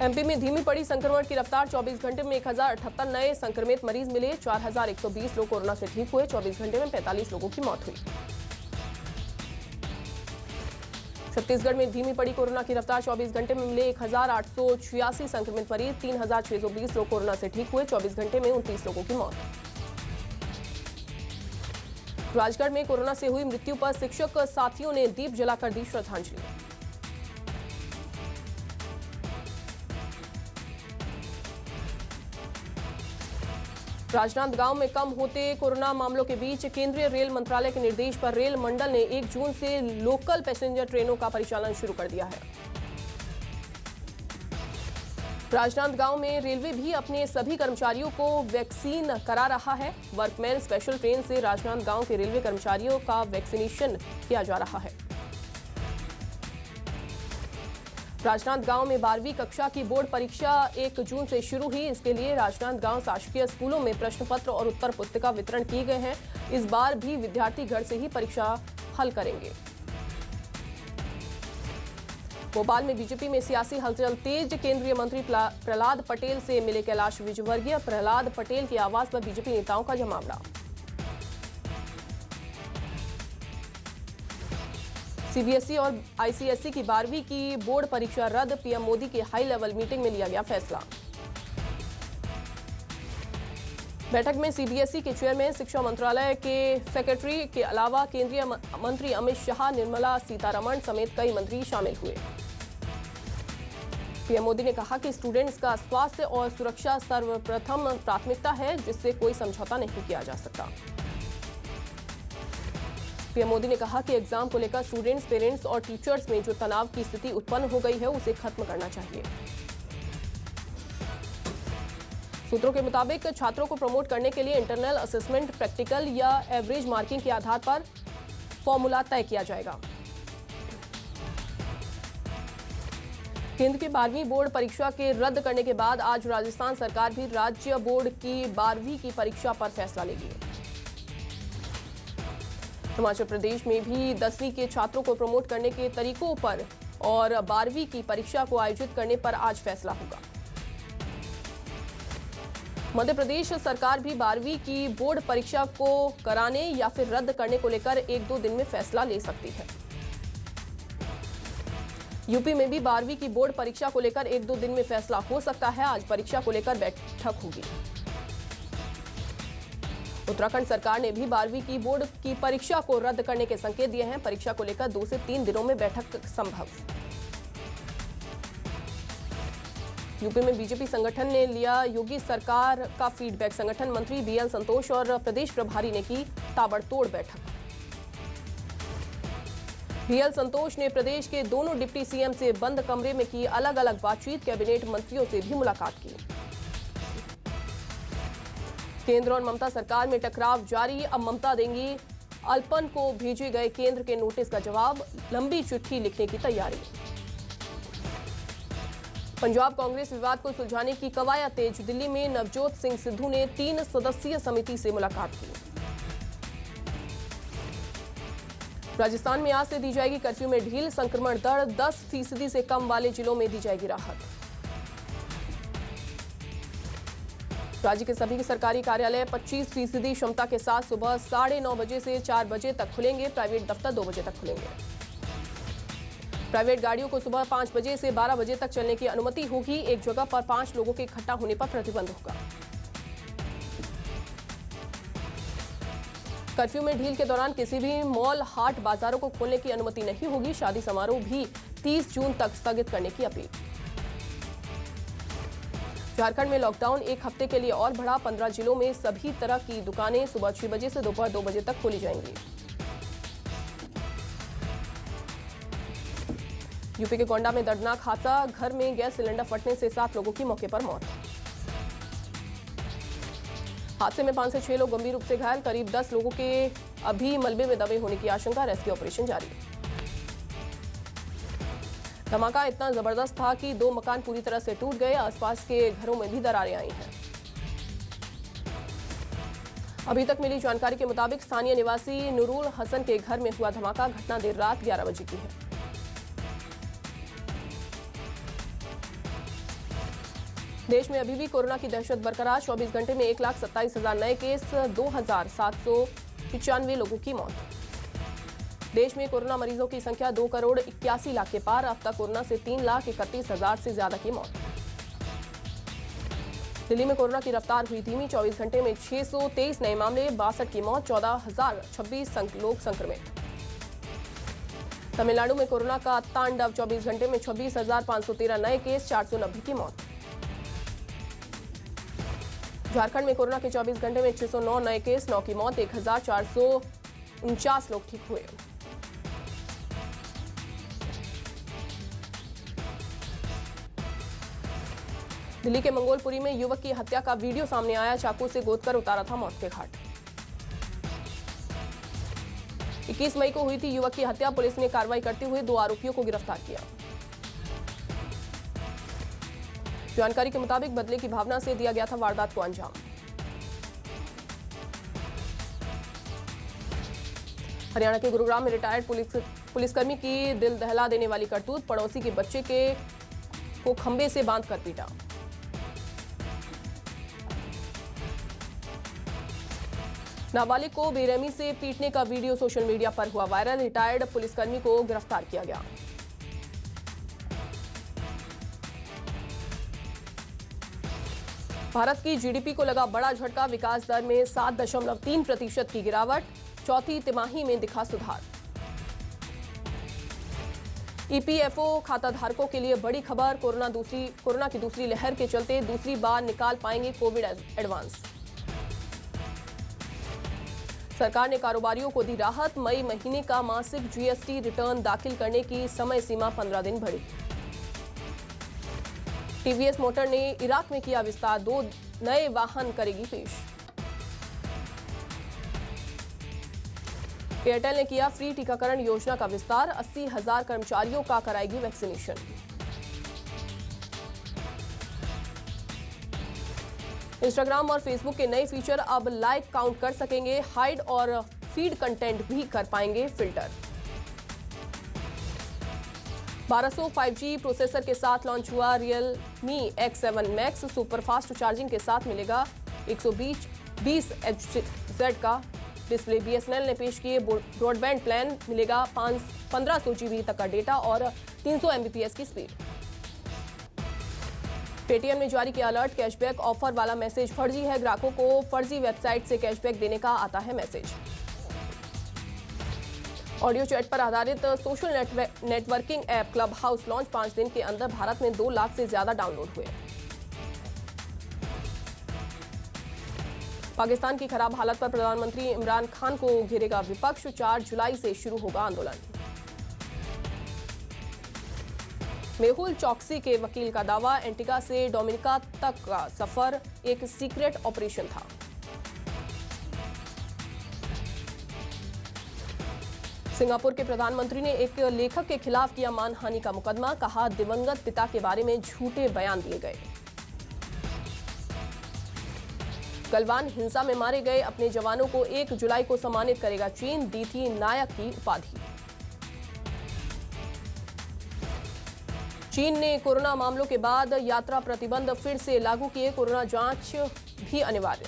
MP में धीमी पड़ी संक्रमण की रफ्तार। 24 घंटे में 1078 नए संक्रमित मरीज मिले। 4120 लोग कोरोना से ठीक हुए। 24 घंटे में 45 लोगों की मौत हुई। छत्तीसगढ़ में धीमी पड़ी कोरोना की रफ्तार। 24 घंटे में मिले 1886 संक्रमित मरीज। 3620 लोग कोरोना से ठीक हुए। 24 घंटे में 29 लोगों की मौत। राजगढ़ में कोरोना से हुई मृत्यु पर शिक्षक साथियों ने दीप जलाकर दी श्रद्धांजलि। राजनांदगांव में कम होते कोरोना मामलों के बीच केंद्रीय रेल मंत्रालय के निर्देश पर रेल मंडल ने 1 जून से लोकल पैसेंजर ट्रेनों का परिचालन शुरू कर दिया है। राजनांदगांव में रेलवे भी अपने सभी कर्मचारियों को वैक्सीन करा रहा है। वर्कमैन स्पेशल ट्रेन से राजनांदगांव के रेलवे कर्मचारियों का वैक्सीनेशन किया जा रहा है। राजनांदगांव में 12वीं कक्षा की बोर्ड परीक्षा 1 जून से शुरू हुई। इसके लिए राजनांदगांव शासकीय स्कूलों में प्रश्न पत्र और उत्तर पुस्तिका वितरण किए गए हैं। इस बार भी विद्यार्थी घर से ही परीक्षा हल करेंगे। भोपाल में बीजेपी में सियासी हलचल तेज। केंद्रीय मंत्री प्रहलाद पटेल से मिले कैलाश विजयवर्गीय। प्रहलाद पटेल के आवास पर बीजेपी नेताओं का जमावड़ा। सीबीएसई और आईसीएसई की 12वीं की बोर्ड परीक्षा रद्द। पीएम मोदी की हाई लेवल मीटिंग में लिया गया फैसला। बैठक में सीबीएसई के चेयरमैन, शिक्षा मंत्रालय के सेक्रेटरी के अलावा केंद्रीय मंत्री अमित शाह, निर्मला सीतारमण समेत कई मंत्री शामिल हुए। पीएम मोदी ने कहा कि स्टूडेंट्स का स्वास्थ्य और सुरक्षा सर्वप्रथम प्राथमिकता है, जिससे कोई समझौता नहीं किया जा सकता। पीएम मोदी ने कहा कि एग्जाम को लेकर स्टूडेंट्स, पेरेंट्स और टीचर्स में जो तनाव की स्थिति उत्पन्न हो गई है, उसे खत्म करना चाहिए। सूत्रों के मुताबिक छात्रों को प्रमोट करने के लिए इंटरनल असेसमेंट, प्रैक्टिकल या एवरेज मार्किंग के आधार पर फॉर्मूला तय किया जाएगा। केंद्र की 12वीं बोर्ड परीक्षा के रद्द करने के बाद आज राजस्थान सरकार भी राज्य बोर्ड की 12वीं की परीक्षा पर फैसला लेगी। हिमाचल प्रदेश में भी 10वीं के छात्रों को प्रमोट करने के तरीकों पर और 12वीं की परीक्षा को आयोजित करने पर आज फैसला होगा। मध्य प्रदेश सरकार भी 12वीं की बोर्ड परीक्षा को कराने या फिर रद्द करने को लेकर 1-2 दिन में फैसला ले सकती है। यूपी में भी 12वीं की बोर्ड परीक्षा को लेकर 1-2 दिन में फैसला हो सकता है। आज परीक्षा को लेकर बैठक होगी। उत्तराखंड सरकार ने भी 12वीं की बोर्ड की परीक्षा को रद्द करने के संकेत दिए हैं। परीक्षा को लेकर 2 से 3 दिनों में बैठक संभव। यूपी में बीजेपी संगठन ने लिया योगी सरकार का फीडबैक। संगठन मंत्री बीएल संतोष और प्रदेश प्रभारी ने की ताबड़तोड़ बैठक। बीएल संतोष ने प्रदेश के दोनों डिप्टी सीएम से बंद कमरे में की अलग अलग बातचीत। कैबिनेट मंत्रियों से भी मुलाकात की। केंद्र और ममता सरकार में टकराव जारी। अब ममता देंगी अल्पन को भेजे गए केंद्र के नोटिस का जवाब। लंबी चिट्ठी लिखने की तैयारी। पंजाब कांग्रेस विवाद को सुलझाने की कवायद तेज। दिल्ली में नवजोत सिंह सिद्धू ने 3 सदस्यीय समिति से मुलाकात की। राजस्थान में आज से दी जाएगी कर्फ्यू में ढील। संक्रमण दर 10% से कम वाले जिलों में दी जाएगी राहत। राज्य के सभी सरकारी कार्यालय 25% क्षमता के साथ सुबह 9:30 बजे से 4 बजे तक खुलेंगे। प्राइवेट दफ्तर 2 बजे तक खुलेंगे। प्राइवेट गाड़ियों को सुबह 5 बजे से 12 बजे तक चलने की अनुमति होगी। एक जगह पर 5 लोगों के इकट्ठा होने पर प्रतिबंध होगा। कर्फ्यू में ढील के दौरान किसी भी मॉल, हाट, बाजारों को खोलने की अनुमति नहीं होगी। शादी समारोह भी 30 जून तक स्थगित करने की अपील। झारखंड में लॉकडाउन 1 हफ्ते के लिए और बढ़ा। 15 जिलों में सभी तरह की दुकानें सुबह 6 बजे से दोपहर 2 बजे तक खोली जाएंगी। यूपी के गोंडा में दर्दनाक हादसा। घर में गैस सिलेंडर फटने से 7 लोगों की मौके पर मौत। हादसे में 5 से 6 लोग गंभीर रूप से घायल। करीब 10 लोगों के अभी मलबे में दबे होने की आशंका। रेस्क्यू ऑपरेशन जारी। धमाका इतना जबरदस्त था कि 2 मकान पूरी तरह से टूट गए। आसपास के घरों में भी दरारें आई हैं। अभी तक मिली जानकारी के मुताबिक स्थानीय निवासी नूरुल हसन के घर में हुआ धमाका। घटना देर रात 11 बजे की है। देश में अभी भी कोरोना की दहशत बरकरार। 24 घंटे में 1,27,000 नए केस, 2,795 लोगों की मौत। देश में कोरोना मरीजों की संख्या 2,81,00,000 के पार। अब तक कोरोना से 3,31,000 से ज्यादा की मौत। दिल्ली में कोरोना की रफ्तार हुई धीमी। 24 घंटे में 623 नए मामले, 62 की मौत, 14,026 लोग संक्रमित। तमिलनाडु में कोरोना का तांडव। 24 घंटे में 26,513 नए केस, 490 की मौत। झारखंड में कोरोना के 24 घंटे में 609 नए केस, 9 की मौत, 1,449 लोग ठीक हुए। दिल्ली के मंगोलपुरी में युवक की हत्या का वीडियो सामने आया। चाकू से गोदकर उतारा था मौत के घाट। 21 मई को हुई थी युवक की हत्या। पुलिस ने कार्रवाई करते हुए 2 आरोपियों को गिरफ्तार किया। जानकारी के मुताबिक बदले की भावना से दिया गया था वारदात को अंजाम। हरियाणा के गुरुग्राम में रिटायर्ड पुलिसकर्मी की दिल दहला देने वाली करतूत। पड़ोसी के बच्चे को खंबे से बांधकर पीटा। नाबालिग को बेरहमी से पीटने का वीडियो सोशल मीडिया पर हुआ वायरल। रिटायर्ड पुलिसकर्मी को गिरफ्तार किया गया। भारत की जीडीपी को लगा बड़ा झटका। विकास दर में 7.3% की गिरावट। चौथी तिमाही में दिखा सुधार। ईपीएफओ खाताधारकों के लिए बड़ी खबर। कोरोना की दूसरी लहर के चलते दूसरी बार निकाल पाएंगे कोविड एडवांस। सरकार ने कारोबारियों को दी राहत। मई महीने का मासिक जीएसटी रिटर्न दाखिल करने की समय सीमा 15 दिन बढ़ी। टीवीएस मोटर ने इराक में किया विस्तार। 2 नए वाहन करेगी पेश। एयरटेल ने किया फ्री टीकाकरण योजना का विस्तार। 80,000 कर्मचारियों का कराएगी वैक्सीनेशन। इंस्टाग्राम और फेसबुक के नए फीचर अब लाइक काउंट कर सकेंगे। हाइड और फीड कंटेंट भी कर पाएंगे फिल्टर। 1200 5G प्रोसेसर के साथ लॉन्च हुआ Realme X7 Max। Superfast charging के साथ मिलेगा 120 Hz का डिस्प्ले। BSNL ने पेश किए ब्रॉडबैंड प्लान। मिलेगा 1500 GB तक का डेटा और 300 Mbps की स्पीड। पेटीएम ने जारी किया अलर्ट। कैशबैक ऑफर वाला मैसेज फर्जी है। ग्राहकों को फर्जी वेबसाइट से कैशबैक देने का आता है मैसेज। ऑडियो चैट पर आधारित social networking app club house launch. 5 दिन के अंदर भारत में 2 लाख से ज्यादा डाउनलोड हुए। पाकिस्तान की खराब हालत पर प्रधानमंत्री इमरान खान को घेरेगा विपक्ष। 4 जुलाई से शुरू होगा आंदोलन। मेहुल चौकसी के वकील का दावा। एंटीगा से डोमिनिका तक का सफर एक सीक्रेट ऑपरेशन था। सिंगापुर के प्रधानमंत्री ने एक लेखक के खिलाफ किया मानहानि का मुकदमा। कहा दिवंगत पिता के बारे में झूठे बयान दिए गए। गलवान हिंसा में मारे गए अपने जवानों को 1 जुलाई को सम्मानित करेगा चीन। दी थी नायक की उपाधि। चीन ने कोरोना मामलों के बाद यात्रा प्रतिबंध फिर से लागू किए। कोरोना जांच भी अनिवार्य।